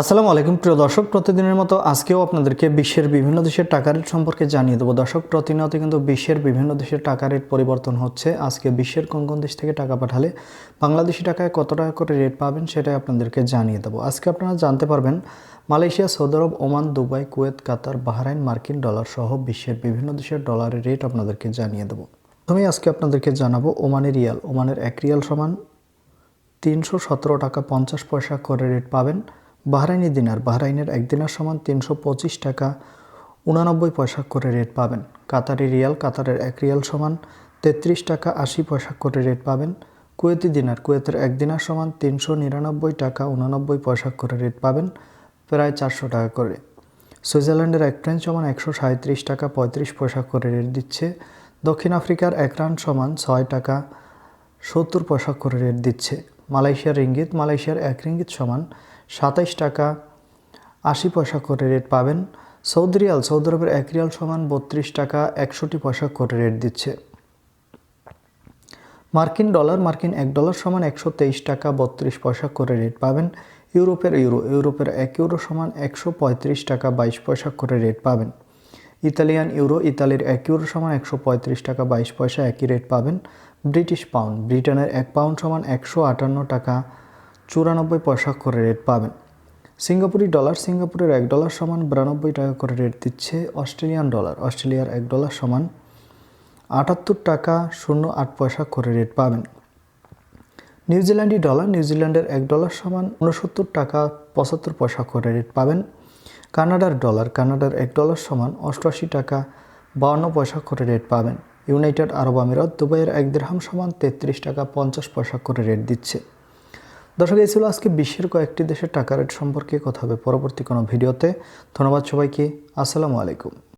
আসসালামু আলাইকুম প্রিয় দর্শক, প্রতিদিনের মতো আজকেও আপনাদেরকে বিশ্বের বিভিন্ন দেশের টাকা রেট সম্পর্কে জানিয়ে দেবো। দর্শক, প্রতিনিয়ত কিন্তু বিশ্বের বিভিন্ন দেশের টাকা রেট পরিবর্তন হচ্ছে। আজকে বিশ্বের কোন কোন দেশ থেকে টাকা পাঠালে বাংলাদেশি টাকায় কত টাকা করে রেট পাবেন সেটাই আপনাদেরকে জানিয়ে দেবো। আজকে আপনারা জানতে পারবেন মালয়েশিয়া, সৌদি আরব, ওমান, দুবাই, কুয়েত, কাতার, বাহরাইন, মার্কিন ডলার সহ বিশ্বের বিভিন্ন দেশের ডলারের রেট আপনাদেরকে জানিয়ে দেবো। প্রথমেই আজকে আপনাদেরকে জানাবো ওমানের রিয়াল। ওমানের 1 রিয়াল সমান 317 টাকা 50 পয়সা করে রেট পাবেন। বাহরাইনি দিনার, বাহরাইনের 1 দিনার সমান 325 টাকা 89 পয়সা করে রেট পাবেন। কাতারি রিয়াল, কাতারের 1 রিয়াল সমান 33 টাকা 80 পয়সা করে রেট পাবেন। কুয়েতি দিনার, কুয়েতের 1 দিনার সমান 399 টাকা 89 পয়সা করে রেট পাবেন, প্রায় 400 টাকা করে। সুইজারল্যান্ডের 1 ফ্রাঙ্ক সমান 137 টাকা 35 পয়সা করে রেট দিচ্ছে। দক্ষিণ আফ্রিকার 1 রান্ড সমান 6 টাকা 70 পয়সা করে রেট দিচ্ছে। মালয়েশিয়ার রিঙ্গিত, মালয়েশিয়ার 1 রিঙ্গিত সমান 27 টাকা 80 পয়সা করে রেট পাবেন। সৌদি রিয়াল, সৌদি আরবের 1 রিয়াল সমান 32 টাকা 61 পয়সা করে রেট দিচ্ছে। মার্কিন ডলার, মার্কিন 1 ডলার সমান 123 টাকা 32 পয়সা করে রেট পাবেন। ইউরোপের ইউরো, ইউরোপের 1 ইউরো সমান 135 টাকা 22 পয়সা করে রেট পাবেন। ইতালিয়ান ইউরো, ইতালির 1 ইউরো সমান 135 টাকা 22 পয়সা একই রেট পাবেন। ব্রিটিশ পাউন্ড, ব্রিটেনের 1 পাউন্ড সমান 158 টাকা 94 পয়সা করে রেট পাবেন। সিঙ্গাপুরি ডলার, সিঙ্গাপুরের 1 ডলার সমান 92 টাকা করে রেট দিচ্ছে। অস্ট্রেলিয়ান ডলার, অস্ট্রেলিয়ার 1 ডলার সমান 78 টাকা 08 পয়সা করে রেট পাবেন। নিউজিল্যান্ডি ডলার, নিউজিল্যান্ডের 1 ডলার সমান 69 টাকা 75 পয়সা করে রেট পাবেন। কানাডার ডলার, কানাডার 1 ডলার সমান 88 টাকা 52 পয়সা করে রেট পাবেন। ইউনাইটেড আরব আমিরাত, দুবাইয়ের 1 দিরহাম সমান 33 টাকা 50 পয়সা করে রেট দিচ্ছে। দর্শক, এই ছিল আজকে বিশ্বের কয়েকটি দেশের টাকা রেট সম্পর্কে কথা হবে পরবর্তী কোনো ভিডিওতে। ধন্যবাদ সবাইকে। আসসালামু আলাইকুম।